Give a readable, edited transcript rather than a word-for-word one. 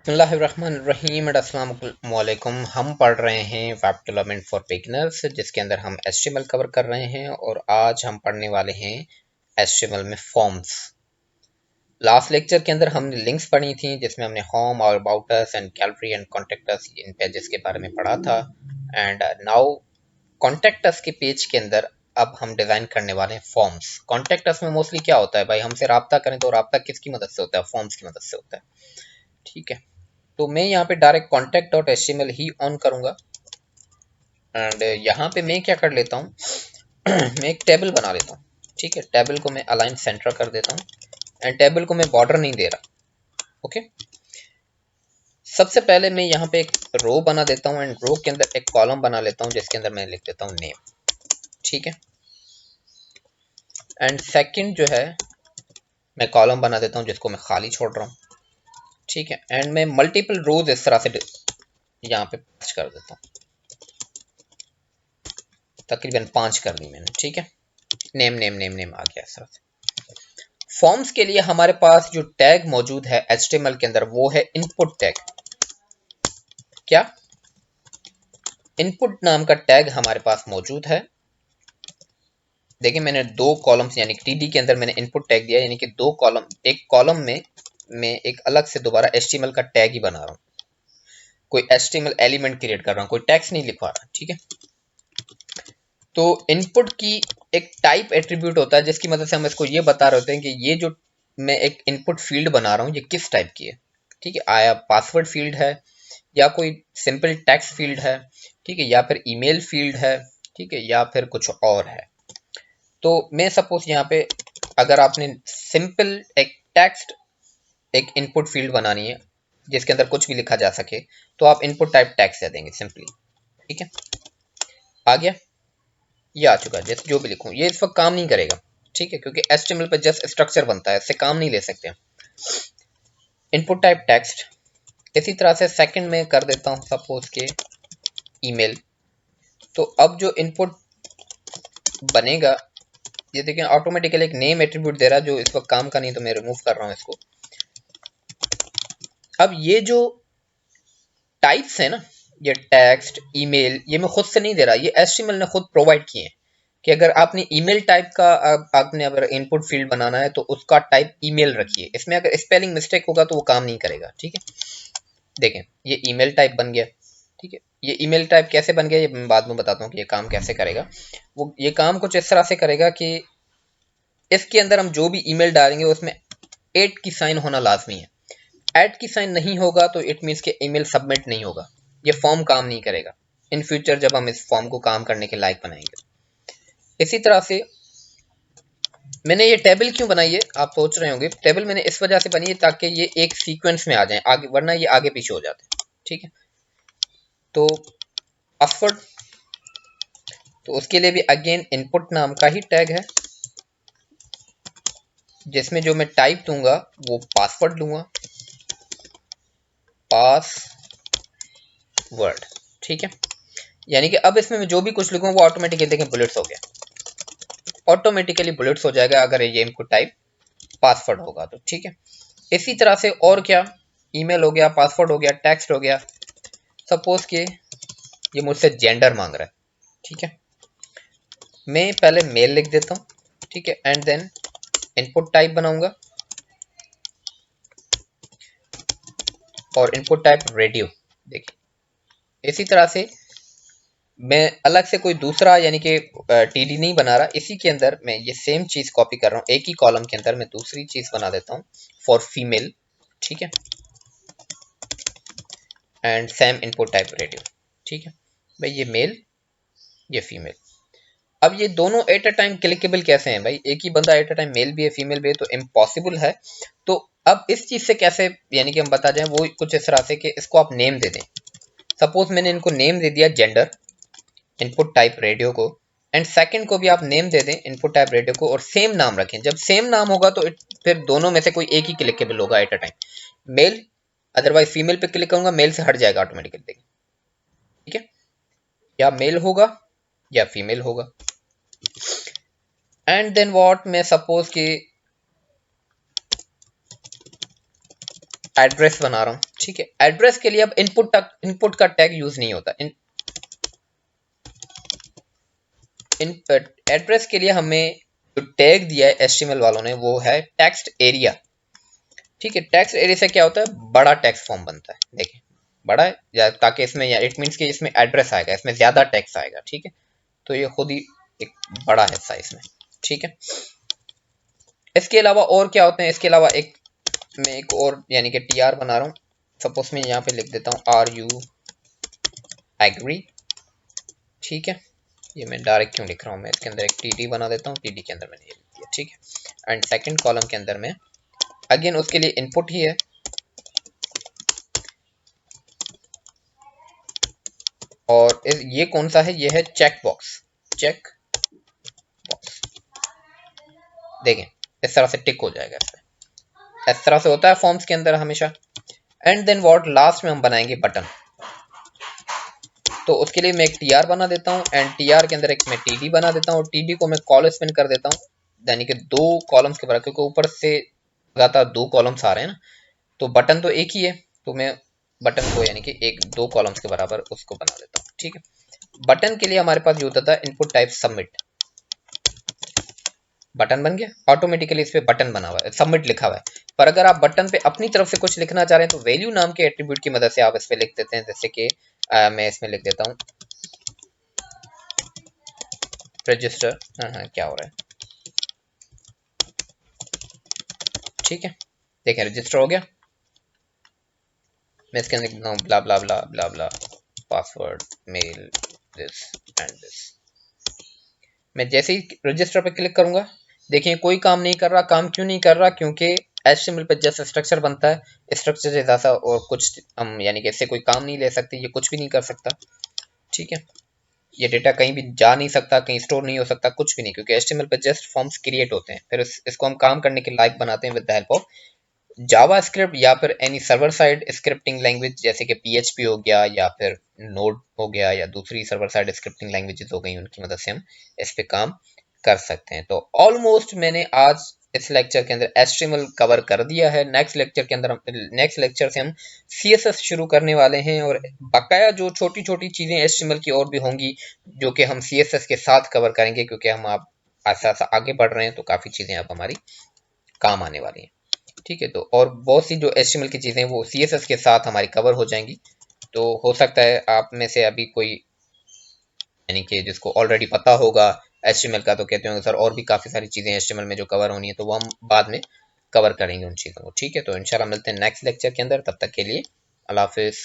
बिस्मिल्लाहिर्रहमानिर्रहीम अस्सलाम वालेकुम। हम पढ़ रहे हैं वेब डेवलपमेंट फॉर बिगिनर्स, जिसके अंदर हम एचटीएमएल कवर कर रहे हैं और आज हम पढ़ने वाले हैं एचटीएमएल में फॉर्म्स। लास्ट लेक्चर के अंदर हमने लिंक्स पढ़ी थी, जिसमें हमने होम और about us and gallery and contact us in pages के बारे में पढ़ा था। एंड नाउ कॉन्टेक्ट अस के पेज के अंदर अब हम डिजाइन करने वाले हैं फॉर्म्स। कॉन्टेक्ट अस में मोस्टली क्या होता है भाई, हमसे राब्ता करें तो राब्ता किसकी मदद से होता है? फॉर्म्स की मदद से होता है। ठीक है, तो मैं यहाँ पे direct contact dot HTML he on करूंगा। एंड यहाँ पे मैं क्या कर लेता हूँ मैं एक टेबल बना लेता हूँ। ठीक है, टेबल को मैं अलाइन सेंटर कर देता हूँ एंड टेबल को मैं बॉर्डर नहीं दे रहा। ओके, सबसे पहले मैं यहाँ पे एक रो बना देता हूँ एंड रो के अंदर एक कॉलम बना लेता हूँ, जिसके अंदर मैं लिख देता हूँ नेम। ठीक है, एंड सेकंड जो है मैं कॉलम बना देता हूँ जिसको मैं खाली छोड़ रहा हूँ। ठीक है, एंड मैं मल्टीपल रोज इस तरह से यहाँ पे कर देता हूँ, तकरीबन 5 कर दी मैंने। ठीक है, नेम नेम नेम नेम आ गया इस तरह से। फॉर्म्स के लिए हमारे पास जो टैग मौजूद है एचटीएमएल के अंदर वो है इनपुट टैग। क्या इनपुट नाम का टैग हमारे पास मौजूद है। देखिए, मैंने दो कॉलम्स यानी कि टीडी के अंदर मैंने इनपुट टैग दिया, यानी कि दो कॉलम, एक कॉलम में मैं एक अलग से दोबारा एचटीएमएल का टैग ही बना रहा हूँ, कोई एचटीएमएल एलिमेंट क्रिएट कर रहा हूँ, कोई टेक्स्ट नहीं लिखवा रहा। ठीक है, तो इनपुट की एक टाइप एट्रीब्यूट होता है जिसकी मदद से हम इसको ये बता रहे होते हैं कि ये जो मैं एक इनपुट फील्ड बना रहा हूँ ये किस टाइप की है। ठीक है, आया पासवर्ड फील्ड है या कोई सिंपल टेक्स्ट फील्ड है, ठीक है, या फिर ईमेल फील्ड है, ठीक है, या फिर कुछ और है। तो मैं सपोज यहाँ पे अगर आपने सिंपल एक टेक्स्ट एक इनपुट फील्ड बनानी है जिसके अंदर कुछ भी लिखा जा सके, तो आप इनपुट टाइप टेक्स्ट दे देंगे सिंपली। ठीक है, आ गया, ये आ चुका है। जैसे जो भी लिखूं ये इस वक्त काम नहीं करेगा। ठीक है, क्योंकि एचटीएमएल पे जस्ट स्ट्रक्चर बनता है, इससे काम नहीं ले सकते। Input type text. इसी तरह से सेकंड में कर देता हूं सपोज के ईमेल। तो अब जो इनपुट बनेगा, ये देखिए ऑटोमेटिकली एक नेम एट्रीब्यूट दे रहा है जो इस वक्त काम का नहीं, तो मैं रिमूव कर रहा हूं इसको। अब ये जो टाइप्स है ना, ये टेक्स्ट ईमेल, ये मैं खुद से नहीं दे रहा, ये एचटीएमएल ने खुद प्रोवाइड किए हैं कि अगर आपने ईमेल टाइप का आपने अगर इनपुट फील्ड बनाना है तो उसका टाइप ईमेल रखिए। इसमें अगर स्पेलिंग मिस्टेक होगा तो वो काम नहीं करेगा। ठीक है, देखें ये ईमेल टाइप बन गया। ठीक है, ये ईमेल टाइप कैसे बन गया ये मैं बाद में बताता हूँ कि ये काम कैसे करेगा। वो ये काम कुछ इस तरह से करेगा कि इसके अंदर हम जो भी ईमेल डालेंगे उसमें एट की साइन होना लाजमी है। ऐड की साइन नहीं होगा तो इट मीन्स के ईमेल सबमिट नहीं होगा, ये फॉर्म काम नहीं करेगा इन फ्यूचर जब हम इस फॉर्म को काम करने के लायक बनाएंगे। इसी तरह से मैंने ये टेबल क्यों बनाई है आप सोच रहे होंगे। टेबल मैंने इस वजह से बनी है ताकि ये एक सीक्वेंस में आ जाए आगे, वरना ये आगे पीछे हो जाते हैं। ठीक है, तो पासवर्ड, तो उसके लिए भी अगेन इनपुट नाम का ही टैग है जिसमें जो मैं टाइप दूंगा वो पासवर्ड दूंगा, पासवर्ड। ठीक है, यानी कि अब इसमें मैं जो भी कुछ लिखूँ वो ऑटोमेटिकली देखें बुलेट्स हो गया, ऑटोमेटिकली बुलेट्स हो जाएगा अगर ये इनपुट टाइप पासवर्ड होगा तो। ठीक है, इसी तरह से और क्या, ईमेल हो गया, पासवर्ड हो गया, टेक्स्ट हो गया। सपोज कि ये मुझसे जेंडर मांग रहा है। ठीक है, मैं पहले मेल लिख देता हूँ। ठीक है, एंड देन इनपुट टाइप बनाऊंगा और इनपुट टाइप रेडियो। देखिए इसी तरह से मैं अलग से कोई दूसरा यानी कि टीडी नहीं बना रहा, इसी के अंदर मैं ये सेम चीज कॉपी कर रहा हूँ, एक ही कॉलम के अंदर मैं दूसरी चीज बना देता हूँ फॉर फीमेल। ठीक है, and same input type radio. ठीक है भाई, ये मेल ये फीमेल। अब ये दोनों एट अ टाइम क्लिकेबल कैसे हैं भाई, एक ही बंदा एट अ टाइम मेल भी है फीमेल भी है, तो इम्पॉसिबल है। तो अब इस चीज से कैसे यानी कि हम बता जाएं, वो कुछ इस तरह से कि इसको आप नेम दे दें। सपोज मैंने इनको नेम दे दिया जेंडर इनपुट टाइप रेडियो को, एंड सेकंड को भी आप नेम दे दें इनपुट टाइप रेडियो को और सेम नाम रखें। जब सेम नाम होगा तो फिर दोनों में से कोई एक ही क्लिकेबल होगा at a time, male, otherwise female पे क्लिक करूंगा मेल से हट जाएगा ऑटोमेटिकली। ठीक है, या मेल होगा या फीमेल होगा। एंड देन व्हाट, मैं सपोज कि एड्रेस बना रहा हूँ। ठीक ठीक है। एड्रेस के लिए अब इनपुट का टैग यूज नहीं होता। एड्रेस के लिए हमें जो टैग दिया है HTML वालों ने वो है टेक्स्ट एरिया। ठीक है, टेक्स्ट एरिया से क्या होता है, बड़ा टेक्स्ट फॉर्म बनता है। देखिए बड़ा है या ताकि इसमें, या इट मीन्स कि इसमें एड्रेस आएगा, इसमें ज्यादा टेक्स्ट आएगा। ठीक है, तो ये खुद ही एक बड़ा है साइज में। ठीक है, इसके अलावा और क्या होते हैं, इसके अलावा मैं एक और यानी कि TR बना रहा हूँ। सपोज मैं यहाँ पे लिख देता हूँ आर यू एग्री। ठीक है, ये मैं डायरेक्ट क्यों लिख रहा हूँ, मैं इसके अंदर एक TD बना देता हूँ, TD के अंदर मैंने ये लिख दिया। ठीक है, एंड सेकंड कॉलम के अंदर में अगेन उसके लिए इनपुट ही है, और ये कौन सा है, ये है चेक बॉक्स। चेक बॉक्स देखें इस तरह से टिक हो जाएगा, इस तरह से होता है फॉर्म्स के अंदर हमेशा। एंड देन व्हाट, लास्ट में हम बनाएंगे बटन। तो उसके लिए मैं एक TR बना देता हूँ, एंड TR के अंदर एक मैं TD बना देता हूँ। TD को मैं कॉल स्पिन कर देता हूँ, यानी कि 2 कॉलम्स के बराबर, क्योंकि ऊपर से लगातार 2 कॉलम्स आ रहे हैं ना, तो बटन तो एक ही है, तो मैं बटन को यानी कि 2 कॉलम्स के बराबर उसको बना देता हूँ। ठीक है, बटन के लिए हमारे पास जो होता था इनपुट टाइप सबमिट। बटन बन गया ऑटोमेटिकली, इस पे बटन बना हुआ है, सबमिट लिखा हुआ है। पर अगर आप बटन पे अपनी तरफ से कुछ लिखना चाह रहे हैं तो वैल्यू नाम के एट्रीब्यूट की मदद से आप इस पे लिख देते हैं। जैसे कि मैं इसमें लिख देता हूँ रजिस्टर। हाँ क्या हो रहा है, ठीक है, देखिए रजिस्टर हो गया। मैं इसके अंदर लिखता हूँ blah blah blah blah blah password mail this and this. मैं जैसे ही रजिस्टर पे क्लिक करूंगा, देखिए कोई काम नहीं कर रहा। काम क्यों नहीं कर रहा, क्योंकि HTML पे जैसा स्ट्रक्चर बनता है, स्ट्रक्चर से ज़्यादा और कुछ हम यानी कि इससे कोई काम नहीं ले सकते, ये कुछ भी नहीं कर सकता। ठीक है, ये डेटा कहीं भी जा नहीं सकता, कहीं स्टोर नहीं हो सकता, कुछ भी नहीं, क्योंकि HTML पे जस्ट फॉर्म्स क्रिएट होते हैं, फिर इसको हम काम करने के लायक बनाते हैं with the help of JavaScript या फिर any server side scripting language, जैसे कि PHP हो गया या फिर नोड हो गया या दूसरी सर्वर साइड स्क्रिप्टिंग लैंग्वेजेस हो गई, उनकी मदद से हम इस पे काम कर सकते हैं। तो ऑलमोस्ट मैंने आज इस लेक्चर के अंदर HTML कवर कर दिया है। नेक्स्ट लेक्चर से हम CSS शुरू करने वाले हैं, और बकाया जो छोटी छोटी चीज़ें HTML की और भी होंगी जो कि हम CSS के साथ कवर करेंगे, क्योंकि हम आप ऐसा आगे बढ़ रहे हैं तो काफ़ी चीज़ें अब हमारी काम आने वाली हैं। ठीक है, तो और बहुत सी जो HTML की चीज़ें वो CSS के साथ हमारी कवर हो जाएंगी। तो हो सकता है आप में से अभी कोई यानी कि जिसको ऑलरेडी पता होगा HTML का, तो कहते होंगे सर और भी काफ़ी सारी चीज़ें HTML में जो कवर होनी है, तो वो हम बाद में कवर करेंगे उन चीज़ों को। ठीक है, तो इंशाल्लाह मिलते हैं नेक्स्ट लेक्चर के अंदर, तब तक के लिए अल्लाह हाफिज़।